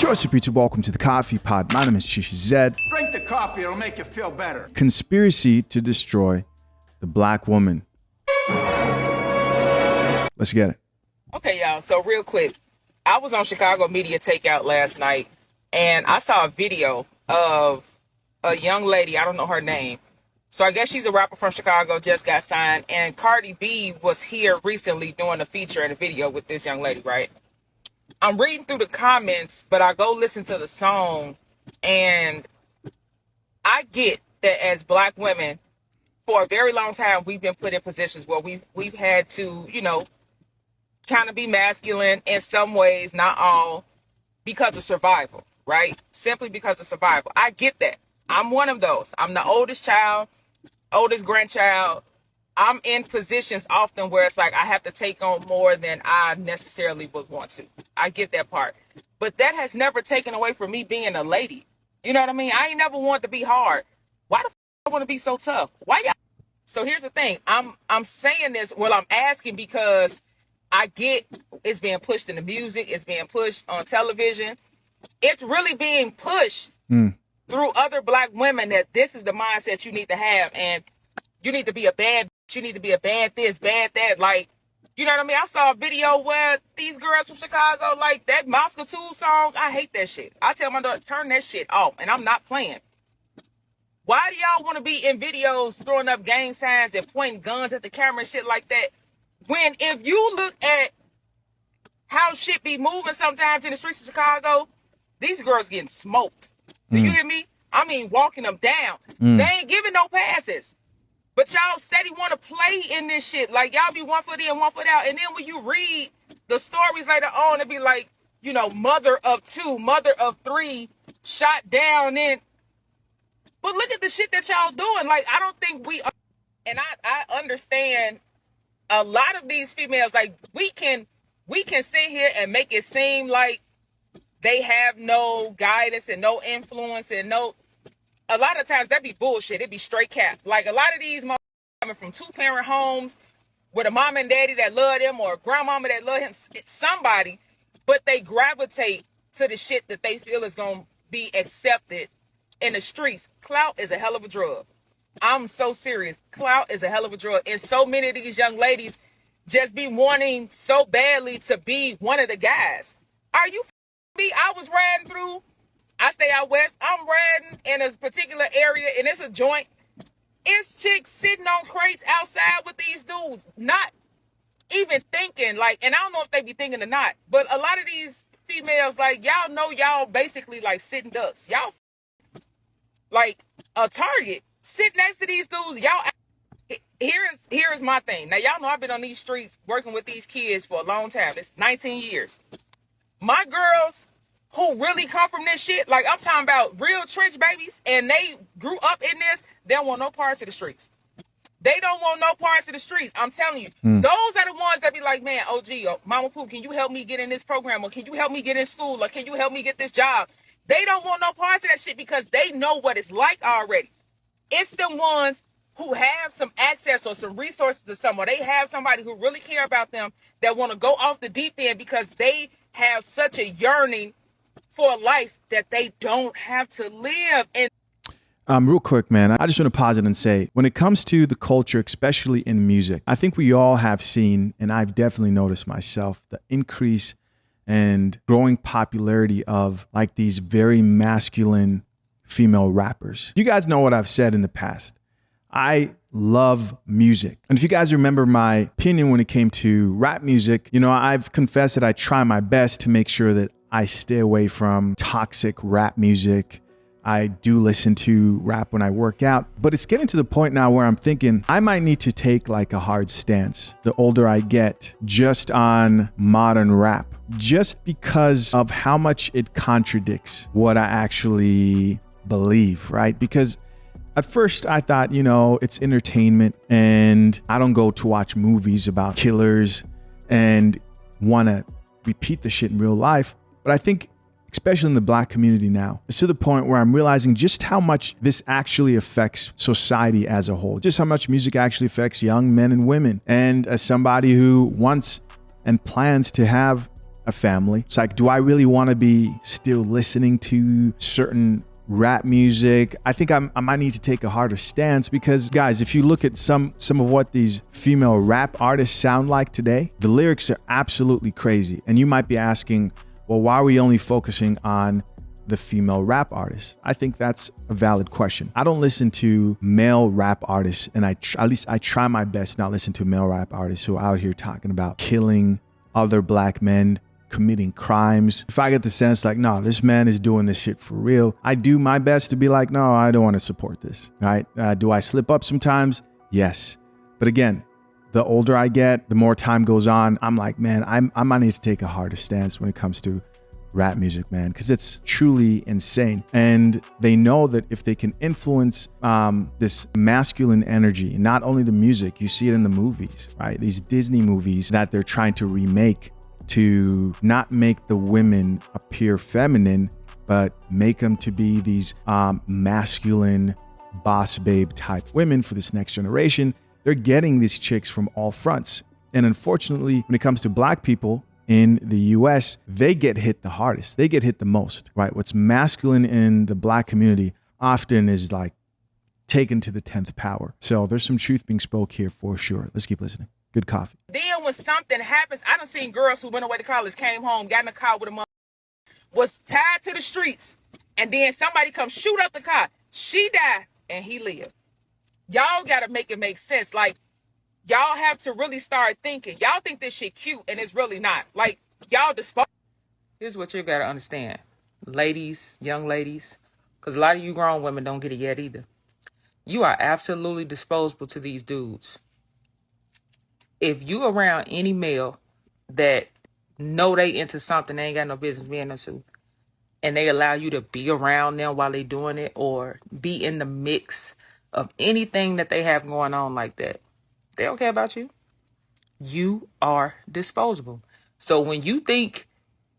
Choice of pizza, welcome to the Coffee Pod. My name is Shishi Zed. Drink the coffee, it'll make you feel better. Conspiracy to destroy the black woman. Let's get it. Okay, y'all. So real quick, I was on Chicago Media Takeout last night, and I saw a video of a young lady. I don't know her name. So I guess she's a rapper from Chicago, just got signed. And Cardi B was here recently doing a feature and a video with this young lady, right? I'm reading through the comments, but I go listen to the song, and I get that as black women, for a very long time, we've been put in positions where we've had to, kind of be masculine in some ways, not all, because of survival, right? Simply because of survival. I get that. I'm one of those. I'm the oldest child, oldest grandchild. I'm in positions often where it's like I have to take on more than I necessarily would want to. I get that part. But that has never taken away from me being a lady. You know what I mean? I ain't never wanted to be hard. Why the I want to be so tough? Why y'all? So here's the thing. I'm saying this, well, I'm asking because I get it's being pushed in the music. It's being pushed on television. It's really being pushed through other black women that this is the mindset you need to have. And you need to be a bad bitch. You need to be a bad this, bad that. Like, you know what I mean? I saw a video where these girls from Chicago, like that Moscow 2 song, I hate that shit. I tell my daughter, turn that shit off, and I'm not playing. Why do y'all want to be in videos throwing up gang signs and pointing guns at the camera and shit like that? When if you look at how shit be moving sometimes in the streets of Chicago, these girls getting smoked. Do you hear me? I mean, walking them down. They ain't giving no passes. But y'all steady want to play in this shit. Like, y'all be 1 foot in, 1 foot out. And then when you read the stories later on, it be like, mother of 2, mother of 3, shot down in. But look at the shit that y'all doing. Like, I don't think and I understand a lot of these females, like, we can sit here and make it seem like they have no guidance and no influence and no. A lot of times that be bullshit. It be straight cap. Like a lot of these motherfuckers coming from 2-parent homes with a mom and daddy that love them or a grandmama that love him, it's somebody, but they gravitate to the shit that they feel is going to be accepted in the streets. Clout is a hell of a drug. I'm so serious. Clout is a hell of a drug. And so many of these young ladies just be wanting so badly to be one of the guys. Are you me? I was riding through. I stay out west. I'm riding in a particular area, and it's a joint. It's chicks sitting on crates outside with these dudes, not even thinking, like, and I don't know if they be thinking or not, but a lot of these females, like, y'all know y'all basically like sitting ducks. Y'all like a target. Sit next to these dudes. Y'all, here is my thing. Now, y'all know I've been on these streets working with these kids for a long time. It's 19 years. My girls who really come from this shit, like I'm talking about real trench babies, and they grew up in this, they don't want no parts of the streets. They don't want no parts of the streets. I'm telling you, those are the ones that be like, man, OG, or Mama Pooh, can you help me get in this program? Or can you help me get in school? Or can you help me get this job? They don't want no parts of that shit because they know what it's like already. It's the ones who have some access or some resources to someone. They have somebody who really care about them that want to go off the deep end because they have such a yearning for a life that they don't have to live. And Real quick, man, I just want to pause it and say, when it comes to the culture, especially in music, I think we all have seen, and I've definitely noticed myself, the increase and growing popularity of like these very masculine female rappers. You guys know what I've said in the past. I love music. And if you guys remember my opinion when it came to rap music, I've confessed that I try my best to make sure that I stay away from toxic rap music. I do listen to rap when I work out, but it's getting to the point now where I'm thinking I might need to take like a hard stance the older I get just on modern rap, just because of how much it contradicts what I actually believe, right? Because at first I thought, it's entertainment and I don't go to watch movies about killers and want to repeat the shit in real life. But I think, especially in the black community now, it's to the point where I'm realizing just how much this actually affects society as a whole, just how much music actually affects young men and women. And as somebody who wants and plans to have a family. It's like, do I really want to be still listening to certain rap music? I think I might need to take a harder stance, because guys, if you look at some of what these female rap artists sound like today, the lyrics are absolutely crazy. And you might be asking, well, why are we only focusing on the female rap artists? I think that's a valid question. I don't listen to male rap artists, and at least I try my best not listen to male rap artists who are out here talking about killing other black men, committing crimes. If I get the sense like, no, this man is doing this shit for real, I do my best to be like, no, I don't want to support this. Right? Do I slip up sometimes? Yes. But again, the older I get, the more time goes on, I'm like, man, I might need to take a harder stance when it comes to rap music, man, because it's truly insane. And they know that if they can influence this masculine energy, not only the music, you see it in the movies, right? These Disney movies that they're trying to remake, to not make the women appear feminine, but make them to be these masculine boss babe type women for this next generation. They're getting these chicks from all fronts. And unfortunately, when it comes to black people in the US, they get hit the hardest. They get hit the most, right? What's masculine in the black community often is like taken to the 10th power. So there's some truth being spoke here for sure. Let's keep listening. Good coffee. Then when something happens, I done seen girls who went away to college, came home, got in a car with a mother, was tied to the streets, and then somebody come shoot up the car. She died and he lived. Y'all gotta make it make sense. Like, y'all have to really start thinking. Y'all think this shit cute and it's really not. Like, y'all Here's what you gotta understand. Ladies, young ladies, because a lot of you grown women don't get it yet either. You are absolutely disposable to these dudes. If you around any male that know they into something they ain't got no business being into, and they allow you to be around them while they doing it, or be in the mix of anything that they have going on like that, they don't care about you. You are disposable. So when you think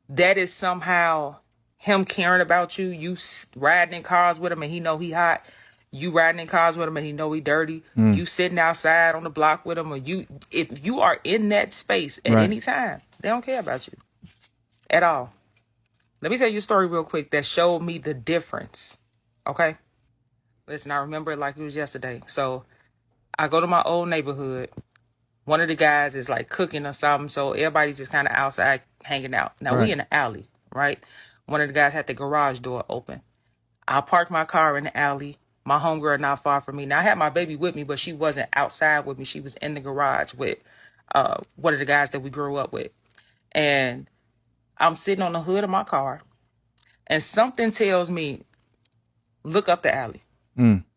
that is somehow him caring about you, you riding in cars with him and he know he hot, you riding in cars with him and he know he dirty, you sitting outside on the block with him, or if you are in that space at any time, they don't care about you at all. Let me tell you a story real quick that showed me the difference. Okay? Listen, I remember it like it was yesterday. So I go to my old neighborhood. One of the guys is like cooking or something, so everybody's just kind of outside hanging out. Now we in the alley, right? One of the guys had the garage door open. I parked my car in the alley. My homegirl not far from me. Now I had my baby with me, but she wasn't outside with me. She was in the garage with one of the guys that we grew up with. And I'm sitting on the hood of my car, and something tells me, look up the alley.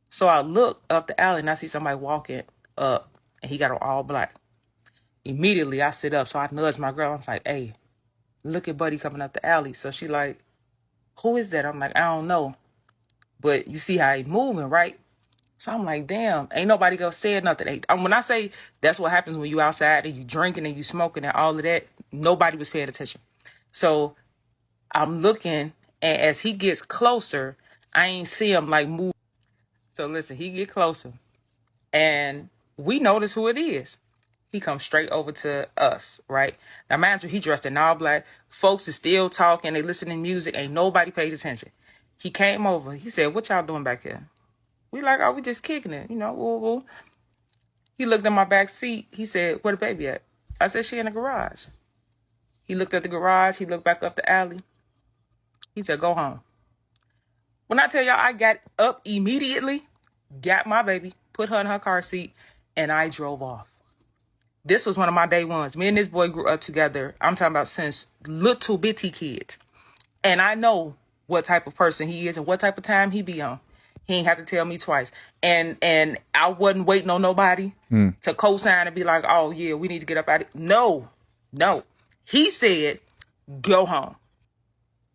So I look up the alley and I see somebody walking up, and he got on all black. Immediately I sit up, so I nudge my girl. I was like, hey, look at buddy coming up the alley. So she like, who is that? I'm like, I don't know. But you see how he moving, right? So I'm like, damn, ain't nobody gonna say nothing. When I say that's what happens when you outside and you drinking and you smoking and all of that, nobody was paying attention. So I'm looking, and as he gets closer, I ain't see him like move. So listen, he get closer, and we notice who it is. He comes straight over to us, right? Now, mind you, he dressed in all black. Folks is still talking. They listening to music. Ain't nobody paid attention. He came over. He said, what y'all doing back here? We like, oh, we just kicking it, you know. Woo, woo. He looked at my back seat. He said, where the baby at? I said, she in the garage. He looked at the garage. He looked back up the alley. He said, go home. When I tell y'all, I got up immediately, got my baby, put her in her car seat, and I drove off. This was one of my day ones. Me and this boy grew up together. I'm talking about since little bitty kids. And I know what type of person he is and what type of time he be on. He ain't have to tell me twice. And I wasn't waiting on nobody to co-sign and be like, oh, yeah, we need to get up out of it. No. He said, go home.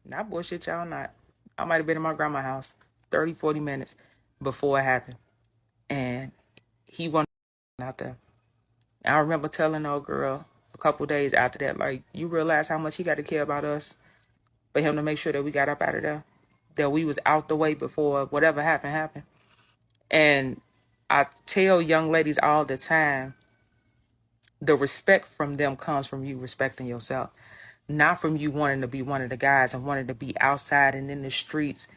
Not bullshit, y'all not. I might have been in my grandma's house 30, 40 minutes before it happened. And he wasn't out there. I remember telling old girl a couple days after that, like, you realize how much he got to care about us for him to make sure that we got up out of there, that we was out the way before whatever happened. And I tell young ladies all the time, the respect from them comes from you respecting yourself. not from you wanting to be one of the guys and wanting to be outside and in the streets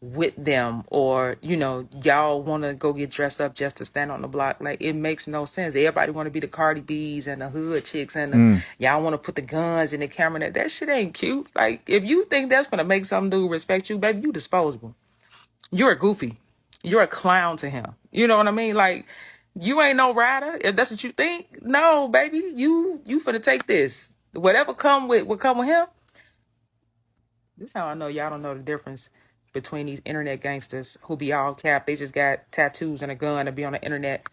with them, or y'all want to go get dressed up just to stand on the block. Like, it makes no sense. Everybody want to be the Cardi B's and the hood chicks, and y'all want to put the guns in the camera. That shit ain't cute. Like, if you think that's gonna make some dude respect you, baby, you disposable. You're a goofy. You're a clown to him. You know what I mean? Like, you ain't no rider. If that's what you think, no, baby, you finna take this. Whatever will come with him. This is how I know y'all don't know the difference between these internet gangsters who be all cap. They just got tattoos and a gun and be on the internet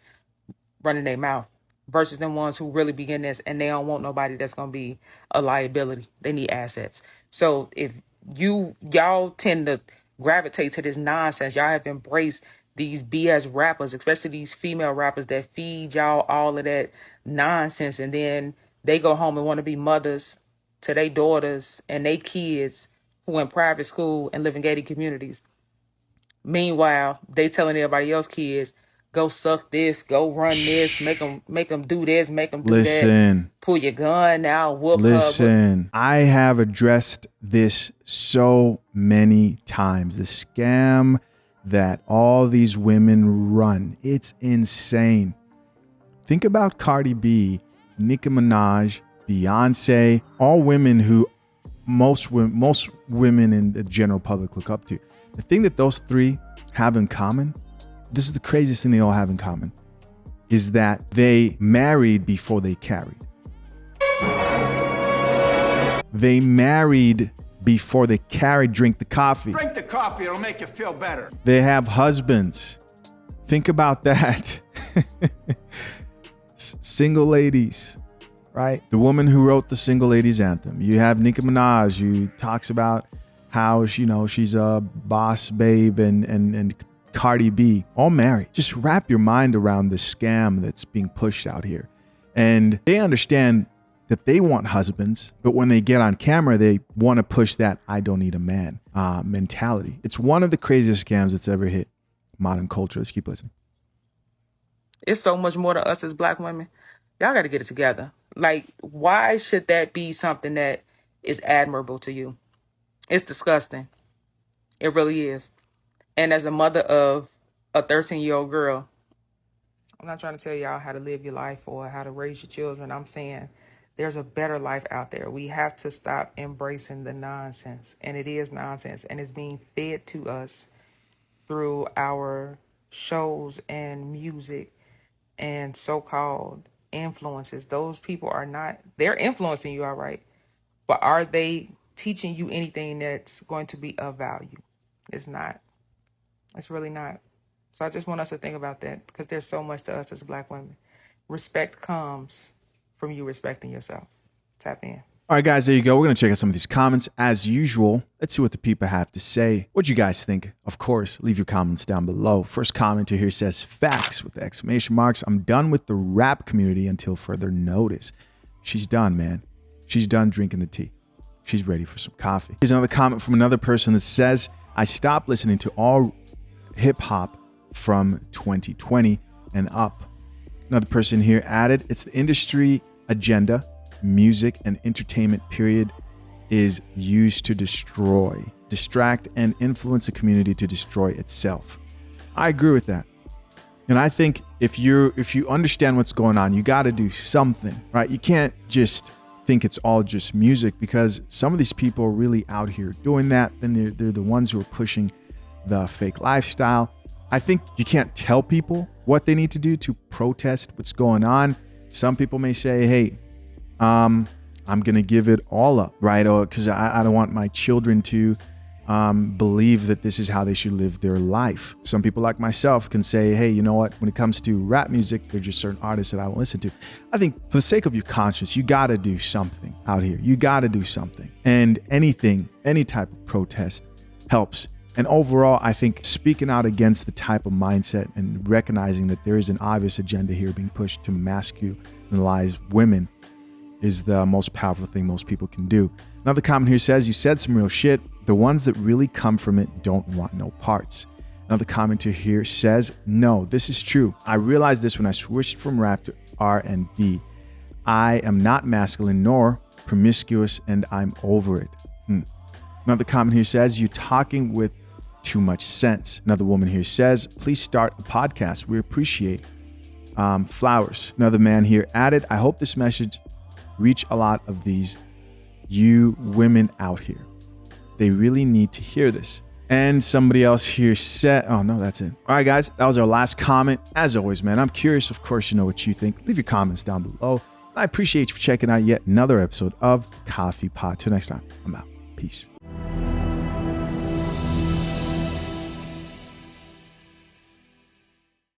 running their mouth, versus them ones who really be in this and they don't want nobody that's gonna be a liability. They need assets. So if y'all tend to gravitate to this nonsense, y'all have embraced these BS rappers, especially these female rappers that feed y'all all of that nonsense, and then they go home and want to be mothers to their daughters and their kids who in private school and live in gated communities. Meanwhile, they telling everybody else kids, go suck this, go run this, make them do this, make them do that. Pull your gun now, whoop her. Listen, I have addressed this so many times. The scam that all these women run, it's insane. Think about Cardi B, Nicki Minaj, Beyonce, all women who most women in the general public look up to. The thing that those three have in common, this is the craziest thing they all have in common, is that they married before they carried. They married before they carried. Drink the coffee. Drink the coffee, it'll make you feel better. They have husbands. Think about that. Single ladies, right? The woman who wrote the Single Ladies Anthem. You have Nicki Minaj, who talks about how she's a boss babe, and Cardi B, all married. Just wrap your mind around the scam that's being pushed out here. And they understand that they want husbands, but when they get on camera, they want to push that I don't need a man mentality. It's one of the craziest scams that's ever hit modern culture. Let's keep listening. It's so much more to us as Black women. Y'all got to get it together. Like, why should that be something that is admirable to you? It's disgusting. It really is. And as a mother of a 13-year-old girl, I'm not trying to tell y'all how to live your life or how to raise your children. I'm saying there's a better life out there. We have to stop embracing the nonsense. And it is nonsense. And it's being fed to us through our shows and music and so-called influences. Those people are not, they're influencing you, all right. But are they teaching you anything that's going to be of value? It's not. It's really not. So I just want us to think about that, because there's so much to us as Black women. Respect comes from you respecting yourself. Tap in. All right, guys, there you go. We're going to check out some of these comments. As usual, let's see what the people have to say. What you guys think? Of course, leave your comments down below. First commenter here says, facts with the exclamation marks. I'm done with the rap community until further notice. She's done, man. She's done drinking the tea. She's ready for some coffee. Here's another comment from another person that says, I stopped listening to all hip hop from 2020 and up. Another person here added, it's the industry agenda, music and entertainment period, is used to destroy, distract, and influence the community to destroy itself. I agree with that. And I think if you understand what's going on, you got to do something, right? You can't just think it's all just music, because some of these people are really out here doing that. And they're the ones who are pushing the fake lifestyle. I think you can't tell people what they need to do to protest what's going on. Some people may say, hey, I'm going to give it all up, right? Or because I don't want my children to believe that this is how they should live their life. Some people like myself can say, hey, you know what? When it comes to rap music, there's just certain artists that I won't listen to. I think for the sake of your conscience, you got to do something out here. You got to do something. And anything, any type of protest helps. And overall, I think speaking out against the type of mindset and recognizing that there is an obvious agenda here being pushed to masculinize women is the most powerful thing most people can do. Another comment here says, you said some real shit. The ones that really come from it don't want no parts. Another commenter here says, no, this is true. I realized this when I switched from rap to R&B. I am not masculine, nor promiscuous, and I'm over it. Another comment here says, you're talking with too much sense. Another woman here says, please start a podcast. We appreciate flowers. Another man here added, I hope this message reach a lot of these you women out here. They really need to hear this. And somebody else here said, oh no, that's it. All right, guys, that was our last comment. As always, man, I'm curious. Of course, you know what you think. Leave your comments down below. I appreciate you for checking out yet another episode of Coffee Pod. Till next time, I'm out. Peace.